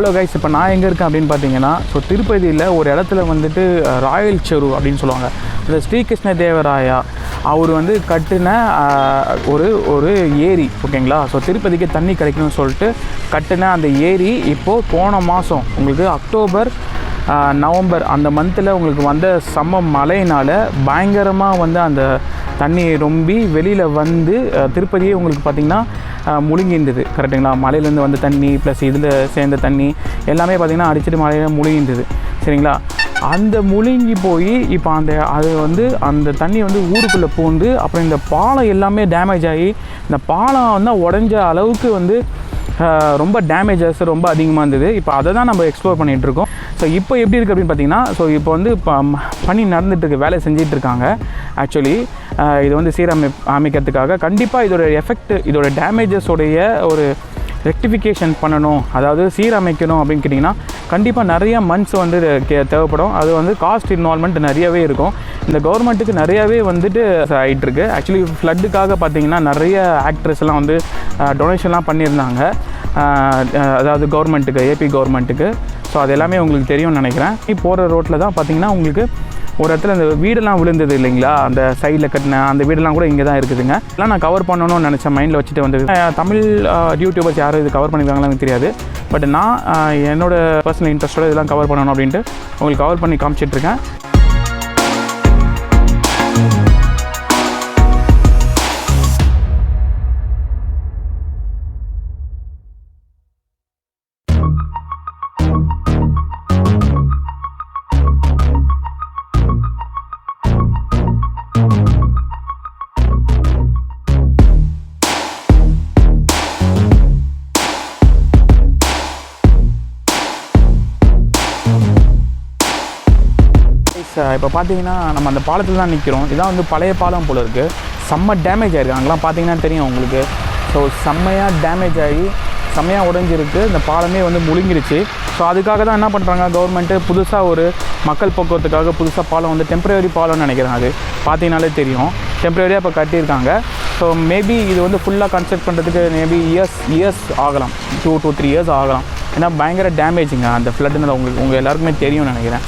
Hello guys, இப்போ நான் எங்கே இருக்கேன் அப்படின்னு பார்த்தீங்கன்னா, ஸோ திருப்பதியில் ஒரு இடத்துல வந்துட்டு ராயல் செரு அப்படின்னு சொல்லுவாங்க. இந்த ஸ்ரீகிருஷ்ண தேவராயா அவர் வந்து கட்டின ஒரு ஏரி, ஓகேங்களா. ஸோ திருப்பதிக்கு தண்ணி கிடைக்கணும்னு சொல்லிட்டு கட்டின அந்த ஏரி இப்போது போன மாதம் உங்களுக்கு அக்டோபர் நவம்பர் அந்த மந்தில் உங்களுக்கு வந்த செம்ம மழையினால் பயங்கரமாக வந்து அந்த தண்ணி ரொம்பி வெளியில் வந்து திருப்பதியே உங்களுக்கு பார்த்திங்கன்னா முழுங்கின்றது. கரெக்டுங்களா? மலையிலேருந்து வந்த தண்ணி ப்ளஸ் இதில் சேர்ந்த தண்ணி எல்லாமே பார்த்திங்கன்னா அடிச்சுட்டு மலையில் முழுங்கின்றது. சரிங்களா? அந்த முழுங்கி போய் இப்போ அது வந்து அந்த தண்ணி வந்து ஊருக்குள்ளே பூந்து அப்புறம் இந்த பாலம் எல்லாமே டேமேஜ் ஆகி இந்த பாலம் வந்து உடஞ்ச அளவுக்கு வந்து ரொம்ப டேமேஜஸ் ரொம்ப அதிகமாக இருந்தது. இப்போ அதை தான் நம்ம எக்ஸ்ப்ளோர் பண்ணிகிட்ருக்கோம். ஸோ இப்போ எப்படி இருக்குது அப்படின்னு பார்த்தீங்கன்னா, ஸோ இப்போ வந்து பணி நடந்துகிட்ருக்கு, வேலை செஞ்சிட்ருக்காங்க. ஆக்சுவலி இது வந்து அமைக்கிறதுக்காக கண்டிப்பாக இதோட எஃபெக்ட், இதோட டேமேஜஸோடைய ஒரு ரெக்டிஃபிகேஷன் பண்ணணும், அதாவது சீரமைக்கணும் அப்படின்னு கேட்டிங்கன்னா கண்டிப்பாக நிறைய மந்த்ஸ் வந்து தேவைப்படும். அது வந்து காஸ்ட் இன்வால்மெண்ட் நிறையவே இருக்கும். இந்த கவர்மெண்ட்டுக்கு நிறையாவே வந்துட்டு ஆகிட்டுருக்கு. ஆக்சுவலி ஃப்ளட்டுக்காக பார்த்திங்கன்னா நிறைய ஆக்ட்ரஸ் எல்லாம் வந்து டொனேஷன்லாம் பண்ணியிருந்தாங்க, அதாவது கவர்மெண்ட்டுக்கு, ஏபி கவர்மெண்ட்டுக்கு. ஸோ அது எல்லாமே உங்களுக்கு தெரியும்னு நினைக்கிறேன். போகிற ரோட்டில் தான் பார்த்திங்கன்னா உங்களுக்கு ஒரு இடத்துல அந்த வீடெல்லாம் விழுந்தது இல்லைங்களா, அந்த சைடில் கட்டின அந்த வீடெல்லாம் கூட இங்கே தான் இருக்குதுங்க. எல்லாம் நான் கவர் பண்ணணும்னு நினச்சேன், மைண்டில் வச்சுட்டு வந்தது. தமிழ் யூடியூபர்ஸ் யாரும் இது கவர் பண்ணியிருக்காங்களான்னு எனக்கு தெரியாது. பட் நான் என்னோடய பர்சனல் இன்ட்ரெஸ்ட்டோட இதெல்லாம் கவர் பண்ணணும் அப்படின்ட்டு உங்களுக்கு கவர் பண்ணி காமிச்சிட்ருக்கேன். இப்போ பார்த்தீங்கன்னா நம்ம அந்த பாலத்தில் தான் நிற்கிறோம். இதான் வந்து பழைய பாலம் போல் இருக்குது. செம்ம டேமேஜ் ஆகிருக்கு. அங்கெல்லாம் பார்த்தீங்கன்னா தெரியும் உங்களுக்கு. ஸோ செம்மையாக டேமேஜ் ஆகி செம்மையாக உடைஞ்சிருக்கு. இந்த பாலமே வந்து முழுங்கிடுச்சு. ஸோ அதுக்காக தான் என்ன பண்ணுறாங்க கவர்மெண்ட்டு, புதுசாக ஒரு மக்கள் போக்குவரத்துக்காக புதுசாக பாலம் வந்து டெம்பரரி பாலம்னு நினைக்கிறேன். அது பார்த்தீங்கனாலே தெரியும், டெம்பரரியாக இப்போ கட்டியிருக்காங்க. ஸோ மேபி இது வந்து ஃபுல்லாக கன்ஸ்ட்ரக்ட் பண்ணுறதுக்கு மேபி இயர்ஸ் ஆகலாம், 2 to 3 இயர்ஸ் ஆகலாம். ஏன்னா பயங்கர டேமேஜுங்க அந்த ஃப்ளட்டுன்னு உங்கள் எல்லாருக்குமே தெரியும்னு நினைக்கிறேன்.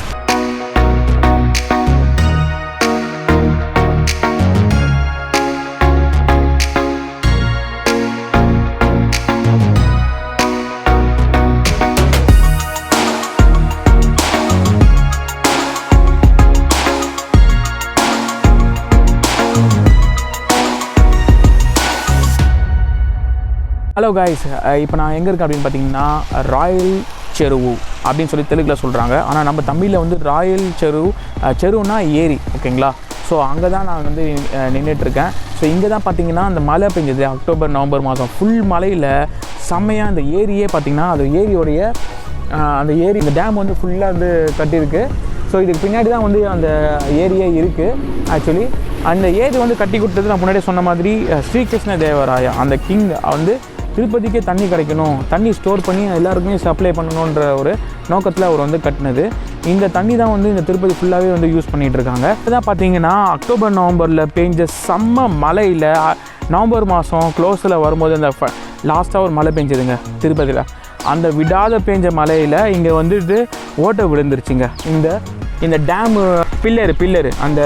ஹலோ கைஸ், இப்போ நான் எங்கே இருக்கேன் அப்படின்னு பார்த்தீங்கன்னா ராயல் செருவு அப்படின்னு சொல்லி தெலுங்கில் சொல்கிறாங்க. ஆனால் நம்ம தமிழில் வந்து ராயல் செருவுனா ஏரி, ஓகேங்களா. ஸோ அங்கே தான் நான் வந்து நின்றுட்டுருக்கேன். ஸோ இங்கே தான் பார்த்தீங்கன்னா அந்த மழை பெஞ்சது அக்டோபர் நவம்பர் மாதம் ஃபுல் மழையில் செம்மையாக அந்த ஏரியே பார்த்திங்கன்னா அது ஏரியோடைய அந்த ஏரி இந்த டேம் வந்து ஃபுல்லாக வந்து கட்டியிருக்கு. ஸோ இதுக்கு பின்னாடி தான் வந்து அந்த ஏரியே இருக்குது. ஆக்சுவலி அந்த ஏரி வந்து கட்டி கொடுத்தது நான் முன்னாடியே சொன்ன மாதிரி ஸ்ரீகிருஷ்ண தேவராயா அந்த கிங் வந்து திருப்பதிக்கே தண்ணி கிடைக்கணும், தண்ணி ஸ்டோர் பண்ணி எல்லாருக்குமே சப்ளை பண்ணணுன்ற ஒரு நோக்கத்தில் அவர் வந்து கட்டினது. இந்த தண்ணி தான் வந்து இந்த திருப்பதி ஃபுல்லாகவே வந்து யூஸ் பண்ணிகிட்டு இருக்காங்க. இதுதான் பார்த்தீங்கன்னா அக்டோபர் நவம்பரில் பெஞ்ச செம்ம மழையில் நவம்பர் மாதம் க்ளோஸில் வரும்போது அந்த லாஸ்ட்டாக ஒரு மழை பெஞ்சதுங்க திருப்பதியில். அந்த விடாத பெஞ்ச மழையில் இங்கே வந்துட்டு ஓட்டை விழுந்துருச்சுங்க. இந்த டேமு பில்லரு அந்த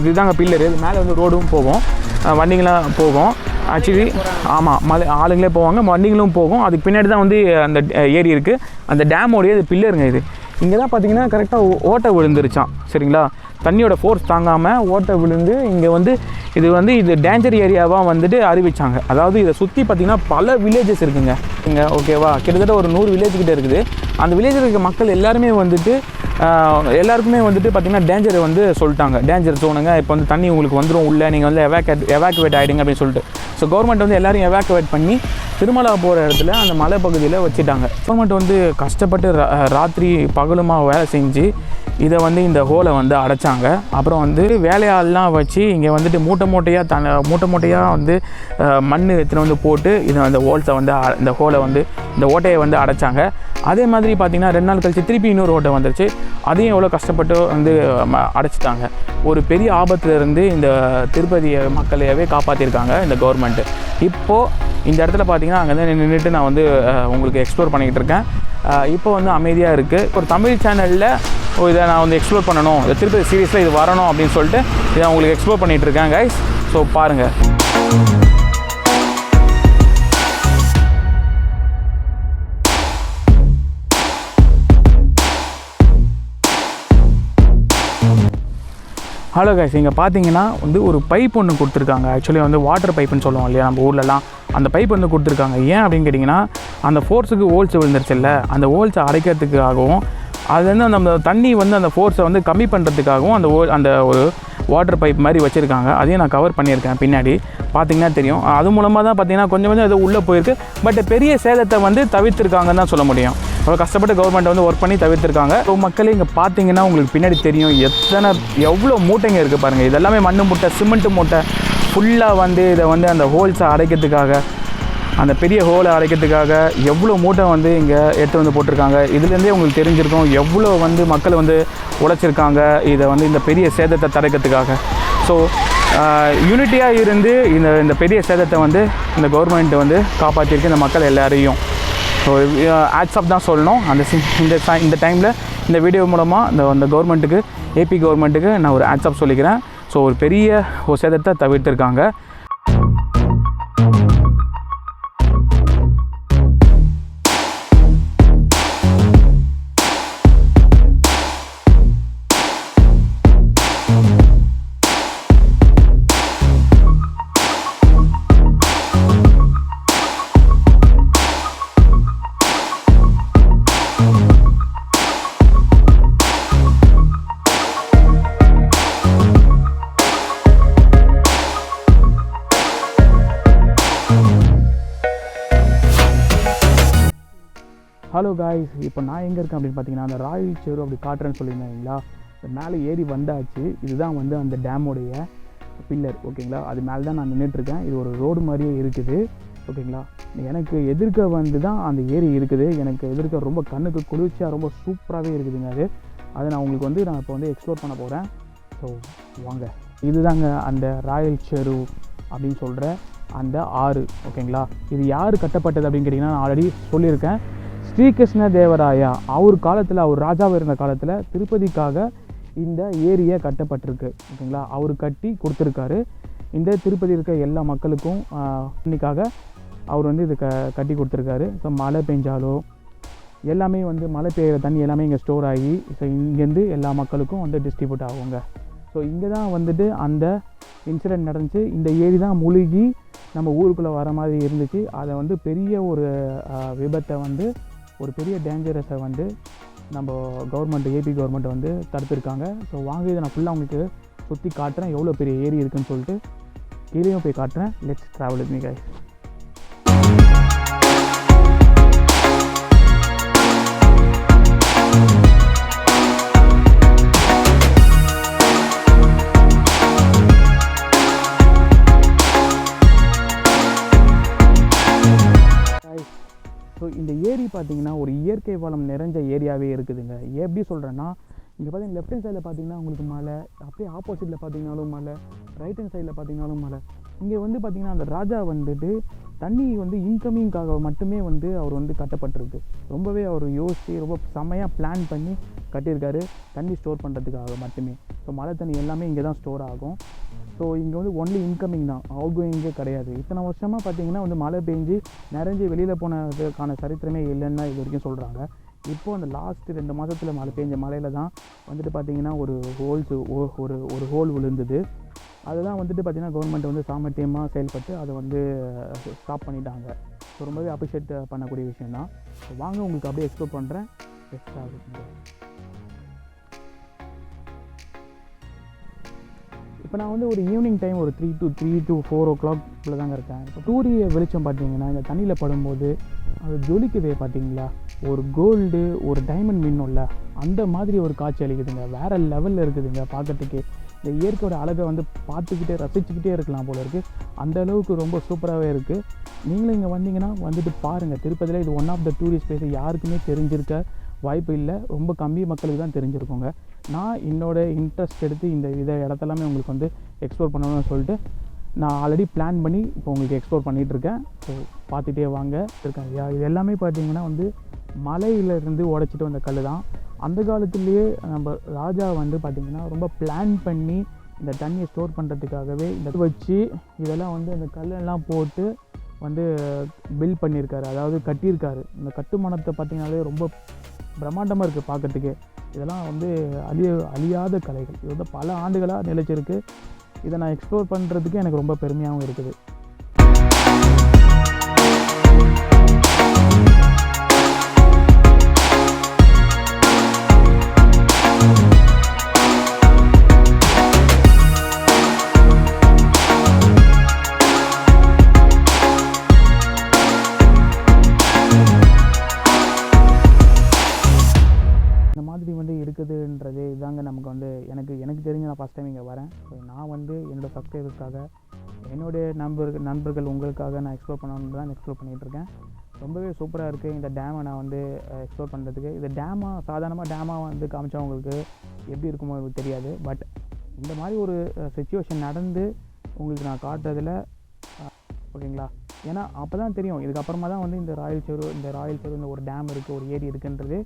இதுதாங்க பில்லரு. இது மேலே வந்து ரோடும் போகும், வண்டிங்களாம் போகும். ஆக்சுவலி ஆமாம், ஆளுங்களே போவாங்க, வண்டிகளும் போகும். அதுக்கு பின்னாடி தான் வந்து அந்த ஏரி இருக்குது. அந்த டேமோடைய இது பில்லருங்க. இது இங்கே தான் பார்த்தீங்கன்னா கரெக்டாக ஓட்டை விழுந்துருச்சான். சரிங்களா? தண்ணியோட ஃபோர்ஸ் தாங்காமல் ஓட்டை விழுந்து இங்கே வந்து இது டேஞ்சர் ஏரியாவாக வந்துட்டு அறிவிச்சாங்க. அதாவது இதை சுற்றி பார்த்திங்கன்னா பல வில்லேஜஸ் இருக்குங்க இங்கே, ஓகேவா. கிட்டத்தட்ட ஒரு 100 வில்லேஜ் கிட்டே இருக்குது. அந்த வில்லேஜில் இருக்க மக்கள் எல்லாருக்குமே வந்துட்டு பார்த்திங்கன்னா டேஞ்சர் வந்து சொல்லிட்டாங்க, டேஞ்சர் ஜோனுங்க. இப்போ வந்து தண்ணி உங்களுக்கு வந்துடும் உள்ளே, நீங்கள் வந்து எவாக்குவேட் ஆகிடுங்க அப்படின்னு சொல்லிட்டு. ஸோ கவர்மெண்ட் வந்து எல்லோரும் எவாக்குவேட் பண்ணி திருமலா போகிற இடத்துல அந்த மலை பகுதியில் வச்சுட்டாங்க. கவர்மெண்ட் வந்து கஷ்டப்பட்டு ராத்திரி பகலுமா வேலை செஞ்சு இதை வந்து இந்த ஹோலை வந்து அடைச்சாங்க. அப்புறம் வந்து வேலையாளெலாம் வச்சு இங்கே வந்துட்டு மூட்டை மூட்டையாக வந்து மண் எடுத்துன்னு வந்து போட்டு அந்த ஹோல்ஸை வந்து இந்த ஹோலை வந்து இந்த ஓட்டையை வந்து அடைச்சாங்க. அதே மாதிரி பார்த்திங்கன்னா 2 நாள் கழிச்சு திருப்பி இன்னொரு ஓட்டை வந்துருச்சு. அதையும் எவ்வளோ கஷ்டப்பட்டு வந்து அடைச்சிட்டாங்க. ஒரு பெரிய ஆபத்துலேருந்து இந்த திருப்பதியை மக்களையவே காப்பாற்றிருக்காங்க இந்த கவர்மெண்ட்டு. இப்போது இந்த இடத்துல பார்த்திங்கன்னா அங்கே தான் நின்றுட்டு நான் வந்து உங்களுக்கு எக்ஸ்ப்ளோர் பண்ணிக்கிட்டு இருக்கேன். இப்போ வந்து அமைதியாக இருக்குது. ஒரு தமிழ் சேனலில் இதை நான் வந்து எக்ஸ்ப்ளோர் பண்ணணும், இந்த திருப்பதி சீரீஸில் இது வரணும் அப்படின்னு சொல்லிட்டு இதை உங்களுக்கு எக்ஸ்ப்ளோர் பண்ணிகிட்ருக்கேன் கைஸ். ஸோ பாருங்கள். ஹலோ கைஸ், இங்கே பார்த்தீங்கன்னா வந்து ஒரு பைப் ஒன்று கொடுத்துருக்காங்க. ஆக்சுவலி வந்து வாட்டர் பைப்புன்னு சொல்லுவோம் இல்லையா நம்ம ஊர்லலாம், அந்த பைப் வந்து கொடுத்துருக்காங்க. ஏன் அப்படின்னு கேட்டிங்கன்னா, அந்த ஃபோர்ஸுக்கு ஹோல்ஸ் விழுந்துருச்சுல்ல, அந்த ஹோல்ஸை அடைக்கிறதுக்காகவும் அது வந்து நம்ம தண்ணி வந்து அந்த ஃபோர்ஸை வந்து கம்மி பண்ணுறதுக்காகவும் அந்த ஒரு வாட்டர் பைப் மாதிரி வச்சுருக்காங்க. அதையும் நான் கவர் பண்ணியிருக்கேன். பின்னாடி பார்த்திங்கன்னா தெரியும். அது மூலமாக தான் பார்த்திங்கன்னா கொஞ்சம் அது உள்ளே போயிருக்கு. பட் பெரிய சேதத்தை வந்து தவிர்த்துருக்காங்கன்னு தான் சொல்ல முடியும். அவ்வளோ கஷ்டப்பட்டு கவர்மெண்ட் வந்து ஒர்க் பண்ணி தவிர்த்துருக்காங்க. ஸோ மக்களே இங்கே பார்த்தீங்கன்னா உங்களுக்கு பின்னாடி தெரியும் எவ்வளோ மூட்டைங்க இருக்குது பாருங்கள். இதெல்லாமே மண் மூட்டை, சிமெண்ட் மூட்டை ஃபுல்லாக வந்து இதை வந்து அந்த ஹோல்ஸை அடைக்கிறதுக்காக, அந்த பெரிய ஹோலை அடைக்கிறதுக்காக எவ்வளோ மூட்டை வந்து இங்கே எடுத்து வந்து போட்டிருக்காங்க. இதுலேருந்தே உங்களுக்கு தெரிஞ்சிருக்கும் எவ்வளோ வந்து மக்கள் வந்து உழைச்சிருக்காங்க இதை வந்து இந்த பெரிய சேதத்தை தடுக்கிறதுக்காக. ஸோ யூனிட்டியாக இருந்து இந்த பெரிய சேதத்தை வந்து இந்த கவர்மெண்ட் வந்து காப்பாற்றிருக்கு இந்த மக்கள் எல்லாரையும். ஸோ ஆட்ஸ் ஆஃப் தான் சொல்லணும். இந்த டைமில் இந்த வீடியோ மூலமாக அந்த கவர்மெண்ட்டுக்கு, ஏபி கவர்மெண்ட்டுக்கு நான் ஒரு ஆட்ஸ் ஆஃப் சொல்லிக்கிறேன். ஸோ ஒரு பெரிய ஒரு சேதத்தை தவிர்த்திருக்காங்க. ஹலோ காய்ஸ், இப்போ நான் எங்கே இருக்கேன் அப்படின்னு பார்த்தீங்கன்னா, அந்த ராயல் செரு அப்படி காட்டுறேன்னு சொல்லியிருந்தேங்களா, இந்த மேலே ஏறி வந்தாச்சு. இதுதான் வந்து அந்த டேமோடைய பில்லர், ஓகேங்களா. அது மேலே தான் நான் நின்றுட்டுருக்கேன். இது ஒரு ரோடு மாதிரியே இருக்குது, ஓகேங்களா. எனக்கு எதிர்க்க வந்து தான் அந்த ஏரி இருக்குது. எனக்கு எதிர்க்க ரொம்ப கண்ணுக்கு குளிர்ச்சியாக ரொம்ப சூப்பராகவே இருக்குதுங்க. அதை நான் உங்களுக்கு வந்து நான் இப்போ வந்து எக்ஸ்ப்ளோர் பண்ண போகிறேன். ஸோ வாங்க. இதுதாங்க அந்த ராயல் செரு அப்படின்னு சொல்கிற அந்த ஆறு, ஓகேங்களா. இது யார் கட்டப்பட்டது அப்படின்னு கேட்டிங்கன்னா, நான் ஆல்ரெடி சொல்லியிருக்கேன். ஸ்ரீகிருஷ்ண தேவராயா அவர் காலத்தில், அவர் ராஜாவாக இருந்த காலத்தில் திருப்பதிக்காக இந்த ஏரியை கட்டப்பட்டிருக்கு, ஓகேங்களா. அவர் கட்டி கொடுத்துருக்காரு. இந்த திருப்பதி இருக்க எல்லா மக்களுக்கும் இன்னைக்காக அவர் வந்து இது கட்டி கொடுத்துருக்காரு. ஸோ மழை பெஞ்சாலோ எல்லாமே வந்து மழை பெய்கிற தண்ணி எல்லாமே இங்கே ஸ்டோர் ஆகி ஸோ இங்கேருந்து எல்லா மக்களுக்கும் வந்து டிஸ்ட்ரிபியூட் ஆகுங்க. ஸோ இங்கே தான் வந்துட்டு அந்த இன்சிடெண்ட் நடந்துச்சு. இந்த ஏரி தான் முழுகி நம்ம ஊருக்குள்ளே வர மாதிரி இருந்துச்சு. அதை வந்து பெரிய ஒரு விபத்தை வந்து, ஒரு பெரிய டேஞ்சரஸை வந்து நம்ம கவர்மெண்ட், ஏபி கவர்மெண்ட் வந்து தடுத்துருக்காங்க. ஸோ வாங்க, இதை நான் ஃபுல்லாக உங்களுக்கு சுற்றி காட்டுறேன். எவ்வளோ பெரிய ஏரி இருக்குதுன்னு சொல்லிட்டு கீழேயும் போய் காட்டுறேன். Let's travel with me guys. So இந்த ஏரி பார்த்திங்கன்னா ஒரு இயற்கை வளம் நிறைஞ்ச ஏரியாவே இருக்குதுங்க. எப்படி சொல்கிறேன்னா, இங்கே பார்த்தீங்கன்னா லெஃப்ட் ஹேண்ட் சைடில் பார்த்தீங்கன்னா உங்களுக்கு மலை, அப்படியே ஆப்போசிட்டில் பார்த்தீங்கன்னாலும் மலை, ரைட் ஹேண்ட் சைடில் பார்த்தீங்கன்னாலும் மலை. இங்கே வந்து பார்த்திங்கன்னா அந்த ராஜா வந்துட்டு தண்ணி வந்து இன்கமிங்காக மட்டுமே வந்து அவர் வந்து கட்டப்பட்டிருக்கு. ரொம்பவே அவர் யோசித்து ரொம்ப செம்மையாக பிளான் பண்ணி கட்டியிருக்காரு, தண்ணி ஸ்டோர் பண்ணுறதுக்காக மட்டுமே. ஸோ மழை தண்ணி எல்லாமே இங்கே தான் ஸ்டோர் ஆகும். ஸோ இங்கே வந்து ஒன்லி இன்கமிங் தான், அவுட் கோயிங்கே கிடையாது. இத்தனை வருஷமாக பார்த்திங்கன்னா வந்து மழை பெஞ்சு நிறைஞ்சு வெளியில் போனதுக்கான சரித்திரமே இல்லைன்னு இது வரைக்கும் சொல்கிறாங்க. இப்போது அந்த லாஸ்ட் 2 மாதத்தில் மழை பெஞ்ச மழையில் தான் வந்துட்டு பார்த்திங்கன்னா ஒரு ஹோல் விழுந்தது. அதுதான் வந்துட்டு பார்த்திங்கன்னா கவர்மெண்ட் வந்து சாமர்த்தியமாக செயல்பட்டு அதை வந்து ஸ்டாப் பண்ணிட்டாங்க. ஸோ ரொம்பவே அப்ரிஷியேட் பண்ணக்கூடிய விஷயம் தான். ஸோ வாங்க உங்களுக்கு அப்படியே எக்ஸ்ப்ளோர் பண்ணுறேன். இப்போ நான் வந்து ஒரு ஈவினிங் டைம் ஒரு 3 to 4 o'clock தாங்க இருக்கேன். இப்போ சூரிய வெளிச்சம் பார்த்தீங்கன்னா இந்த தண்ணியில் படும்போது அது ஜொலிக்குதே பார்த்தீங்களா, ஒரு கோல்டு, ஒரு டைமண்ட் மின்னும்ல, அந்த மாதிரி ஒரு காட்சி அளிக்குதுங்க. வேறு லெவலில் இருக்குதுங்க பார்க்கறதுக்கு. இந்த இயற்கையோட அழகை வந்து பார்த்துக்கிட்டே ரசிச்சுக்கிட்டே இருக்கலாம் போல இருக்குது. அந்த அளவுக்கு ரொம்ப சூப்பராகவே இருக்குது. நீங்களும் இங்கே வந்தீங்கன்னா வந்துட்டு பாருங்கள். திருப்பதியில் இது one of the tourist place. யாருக்குமே தெரிஞ்சிருக்க வாய்ப்பு இல்லை, ரொம்ப கம்மி மக்களுக்கு தான் தெரிஞ்சிருக்கோங்க. நான் என்னோடய இன்ட்ரெஸ்ட் எடுத்து இந்த இடத்தெல்லாமே உங்களுக்கு வந்து எக்ஸ்ப்ளோர் பண்ணணும்னு சொல்லிட்டு நான் ஆல்ரெடி பிளான் பண்ணி இப்போ உங்களுக்கு எக்ஸ்ப்ளோர் பண்ணிகிட்ருக்கேன். ஸோ பார்த்துட்டே வாங்க இருக்கேன். இது எல்லாமே பார்த்தீங்கன்னா வந்து மலையிலேருந்து உடைச்சிட்டு வந்த கல் தான். அந்த காலத்துலேயே நம்ம ராஜா வந்து பார்த்திங்கன்னா ரொம்ப பிளான் பண்ணி இந்த தண்ணியை ஸ்டோர் பண்ணுறதுக்காகவே இந்த வச்சு இதெல்லாம் வந்து அந்த கல்லெல்லாம் போட்டு வந்து பில்ட் பண்ணியிருக்காரு, அதாவது கட்டியிருக்காரு. இந்த கட்டுமானத்தை பார்த்திங்கனாலே ரொம்ப பிரம்மாண்டமாக இருக்குது பார்க்குறதுக்கு. இதெல்லாம் வந்து அழியாத கலைகள். இது வந்து பல ஆண்டுகளாக நிலைச்சிருக்கு. இதை நான் எக்ஸ்ப்ளோர் பண்ணுறதுக்கு எனக்கு ரொம்ப பெருமையாகவும் இருக்குது. இருக்குதுன்றது இதாங்க நமக்கு வந்து எனக்கு தெரிஞ்சு நான் ஃபஸ்ட் டைம் இங்கே வரேன். ஸோ நான் வந்து என்னோடய சப்ஸ்கிரைபர்ஸ்க்காக, என்னுடைய நண்பர்கள் உங்களுக்காக நான் எக்ஸ்ப்ளோர் பண்ணணுன்னு தான் எக்ஸ்ப்ளோர் பண்ணிகிட்ருக்கேன். ரொம்பவே சூப்பராக இருக்குது இந்த டேமை நான் வந்து எக்ஸ்ப்ளோர் பண்ணுறதுக்கு. இந்த சாதாரணமாக டேமாக வந்து காமிச்சவங்களுக்கு எப்படி இருக்குமோ எனக்கு தெரியாது. பட் இந்த மாதிரி ஒரு சிச்சுவேஷன் நடந்து உங்களுக்கு நான் காட்டுறதில் ஓகேங்களா, ஏன்னா அப்போ தான் தெரியும். இதுக்கப்புறமா தான் வந்து இந்த ராயல் செரு இந்த ஒரு டேம் இருக்குது, ஒரு ஏரி இருக்குன்றது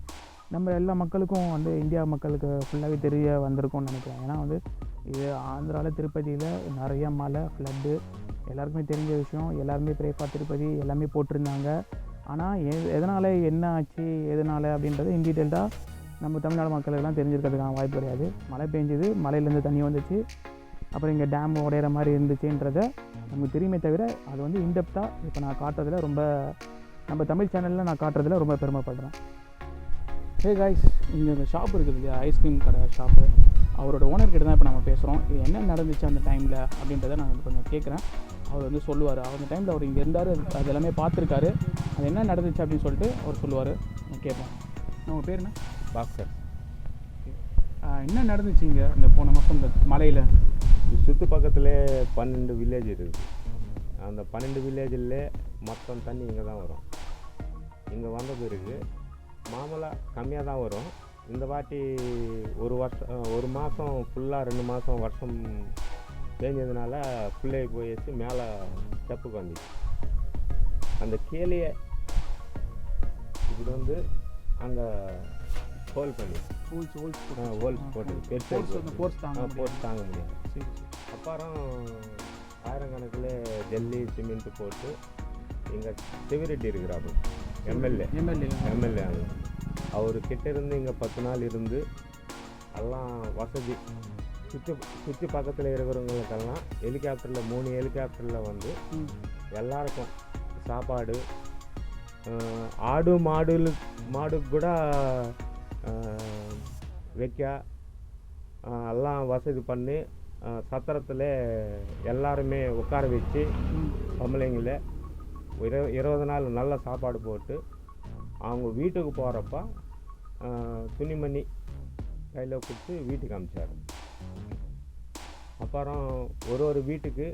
நம்ம எல்லா மக்களுக்கும் வந்து இந்தியா மக்களுக்கு ஃபுல்லாகவே தெரிய வந்திருக்கும்னு நினைக்கிறேன். ஏன்னா வந்து இது ஆந்திராவில் திருப்பதியில் நிறைய மழை ஃப்ளட்டு எல்லாருக்குமே தெரிஞ்ச விஷயம். எல்லாருமே பிரேஃபா திருப்பதி எல்லாமே போட்டிருந்தாங்க. ஆனால் எதனால் என்ன ஆச்சு எதனால் அப்படின்றது இன் டீட்டெயில்டாக நம்ம தமிழ்நாடு மக்களுக்கெல்லாம் தெரிஞ்சிருக்கிறதுக்கான வாய்ப்பு கிடையாது. மழை பெஞ்சுது, மலையிலேருந்து தண்ணி வந்துச்சு, அப்புறம் இங்கே டேம் உடையிற மாதிரி இருந்துச்சுன்றதை நமக்கு தெரியுமே தவிர அது வந்து இன்டெப்த்தாக இப்போ நான் காட்டுறதுல ரொம்ப நம்ம தமிழ் சேனலில் நான் காட்டுறதுல ரொம்ப பெருமைப்படுறேன். ஹே காய்ஸ், இங்கே இந்த ஷாப் இருக்குது இல்லையா, ஐஸ்கிரீம் கடை ஷாப்பு, அவரோட ஓனர்கிட்ட தான் இப்போ நம்ம பேசுகிறோம். இது என்ன நடந்துச்சு அந்த டைமில் அப்படின்றத நான் கொஞ்சம் கேட்குறேன். அவர் வந்து சொல்லுவார். அந்த டைமில் அவர் இங்கே இருந்தார், அது எல்லாமே பார்த்துருக்காரு. அது என்ன நடந்துச்சு அப்படின்னு சொல்லிட்டு அவர் சொல்லுவார். நான் கேட்பேன். உங்கள் பேர் என்ன? பாஸ்கர். என்ன நடந்துச்சு இங்கே இந்த போன மாதம் இந்த மலையில்? சுற்று பக்கத்தில் 12 வில்லேஜ் இருக்குது. அந்த 12 வில்லேஜில் மொத்தம் தண்ணி இங்கே தான் வரும். இங்கே வந்த பிறகு மாமூலாக கம்மியாக தான் வரும். இந்த வாட்டி ஒரு மாதம் ஃபுல்லாக 2 மாதம் வருஷம் பேஞ்சதுனால ஃபுல்லாகி போயிடுச்சு. மேலே ஸ்டெப்புக்கு வந்துச்சு. அந்த கீழே இப்படி வந்து அங்கே ஹோல் பண்ணி ஹோல்ஸ் போட்டு போர்ஸ் தாங்க முடியாது. அப்புறம் ஆயிரக்கணக்கில் ஜல்லி சிமெண்ட் போட்டு இங்கே சிவரெட்டி இருக்கிறாரு எம்எல்ஏ அவர்கிட்ட இருந்து இங்கே 10 நாள் இருந்து எல்லாம் வசதி சுற்றி பக்கத்தில் இருக்கிறவங்களுக்கெல்லாம் ஹெலிகாப்டரில் 3 ஹெலிகாப்டரில் வந்து எல்லாருக்கும் சாப்பாடு, ஆடு மாடு கூட வைக்க எல்லாம் வசதி பண்ணி சத்திரத்தில் எல்லாருமே உட்கார வச்சு பொம்பளைங்கள 20 நாள் நல்ல சாப்பாடு போட்டு அவங்க வீட்டுக்கு போகிறப்ப துணிமணி கையில் கொடுத்து வீட்டுக்கு அனுப்பிச்சார். அப்புறம் ஒரு வீட்டுக்கு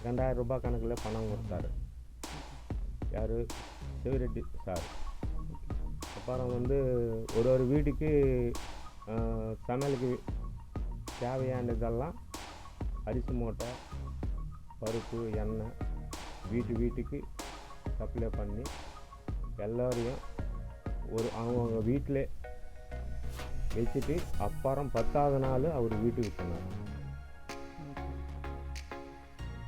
2000 ரூபாய் கணக்கில் பணம் கொடுத்தாரு. யார்? சிவரெட்டி சார். அப்புறம் வந்து ஒரு வீட்டுக்கு சமையலுக்கு தேவையானதெல்லாம் அரிசி மூட்டை, பருப்பு, எண்ணெய் வீட்டுக்கு சப்ளை பண்ணி எல்லோரையும் அவங்க வீட்டில் வச்சுட்டு அப்புறம் 10ஆவது நாள் அவர் வீட்டுக்கு போனார்.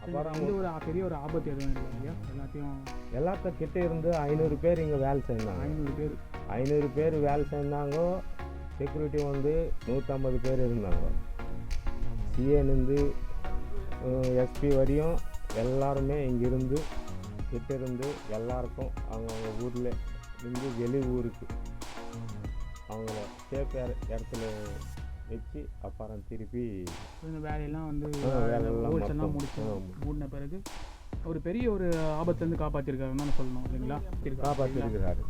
அப்புறம் ஒரு பெரிய ஒரு ஆபத்து எதுவும் இல்லையா? எல்லாத்தையும் கிட்டே இருந்து 500 பேர் இங்கே வேலை செய்தாங்க. 500 பேர் வேலை செய்தாங்க. செக்யூரிட்டி வந்து 150 பேர் இருந்தாங்க. சிஏலேருந்து எஸ்பி வரையும் எல்லாருமே இங்கிருந்து கிட்டேருந்து எல்லாருக்கும் அவங்க ஊரில் இருந்து வெளி ஊருக்கு அவங்கள சேஃப் இடத்துல வச்சு அப்புறம் திருப்பி இந்த வேலையெல்லாம் வந்து வேலையெல்லாம் மூடின பிறகு ஒரு பெரிய ஒரு ஆபத்துலேருந்து காப்பாற்றிருக்காருன்னு நான் சொல்லணும் இல்லைங்களா? காப்பாற்றிருக்கிறாரு.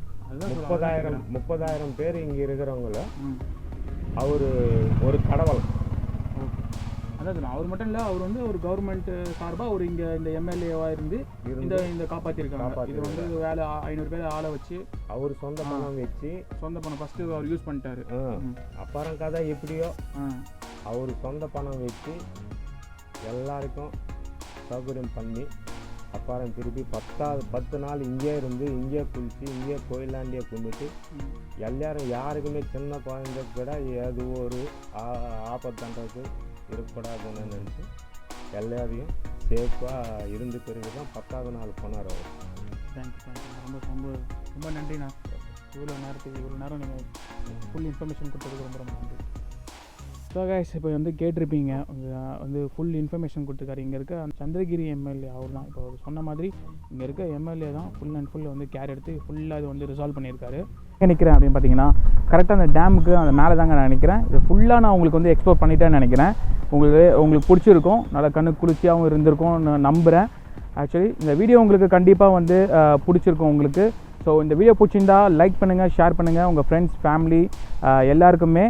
30,000 பேர் இங்கே இருக்கிறவங்கள அவர் ஒரு கடவுள். அதாவது அவர் மட்டும் இல்லை, அவர் வந்து ஒரு கவர்மெண்ட் சார்பாக அவர் இங்கே இந்த எம்எல்ஏவாக இருந்து இந்த காப்பாற்றிருக்காங்க. இது வந்து வேலை 500 பேர் ஆளை வச்சு அவர் சொந்த பணம் வச்சு சொந்த பணம் ஃபஸ்ட்டு அவர் யூஸ் பண்ணிட்டாரு. அப்புறம் கதை எப்படியோ அவர் சொந்த பணம் வச்சு எல்லாருக்கும் சௌகரியம் பண்ணி அப்புறம் திருப்பி 10 நாள் இங்கே இருந்து இங்கே குளித்து இங்கே கோயிலாண்டியை கும்பிட்டு எல்லாரும் யாருக்குமே சின்ன குழந்தை கூட ஏதோ ஒரு ஆபத்தான்றது இருக்கக்கூடாதுன்னு நினச்சி எல்லாரையும் சேஃபாக இருந்து பிறகு தான் 10ஆவது நாள் போனார் அவர். தேங்க்யூ ரொம்ப ரொம்ப ரொம்ப நன்றிண்ணா. இவ்வளோ நேரம் நீங்கள் ஃபுல் இன்ஃபர்மேஷன் கொடுத்ததுக்கு ரொம்ப ரொம்ப நன்றி. ஸோ கைஸ் இப்போ வந்து கேட்டிருப்பீங்க வந்து ஃபுல் இன்ஃபர்மேஷன் கொடுத்துருக்காரு. இங்கே இருக்க சந்திரகிரி எம்எல்ஏ அவர் தான். இப்போ அவர் சொன்ன மாதிரி இங்கே இருக்க எம்எல்ஏ தான் ஃபுல் அண்ட் ஃபுல் வந்து கேர் எடுத்து ஃபுல்லாக இது வந்து ரிசால்வ் பண்ணியிருக்காரு. நினைக்கிறேன் அப்படின்னு பார்த்தீங்கன்னா கரெக்டாக அந்த டேமுக்கு அந்த மேலே தாங்க நான் நினைக்கிறேன். இது ஃபுல்லாக நான் உங்களுக்கு வந்து எக்ஸ்ப்ளோர் பண்ணிட்டேன்னு நினைக்கிறேன். உங்களுக்கு பிடிச்சிருக்கும், நல்லா கண்ணு குளிர்ச்சியாகவும் இருந்திருக்கும் நான் நம்புகிறேன். ஆக்சுவலி இந்த வீடியோ உங்களுக்கு கண்டிப்பாக வந்து பிடிச்சிருக்கும் உங்களுக்கு. ஸோ இந்த வீடியோ பிடிச்சிருந்தா லைக் பண்ணுங்கள், ஷேர் பண்ணுங்கள், உங்கள் ஃப்ரெண்ட்ஸ் ஃபேமிலி எல்லாருக்குமே.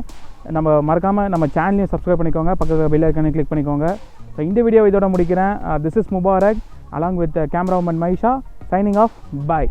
நம்ம மறக்காமல் நம்ம சேனலையும் சப்ஸ்கிரைப் பண்ணிக்கோங்க, பக்கத்தில் பெல் ஐக்கானை கிளிக் பண்ணிக்கோங்க. ஸோ இந்த வீடியோ இதோட முடிக்கிறேன். This is Mubarak along with cameraman Maisha signing off. Bye.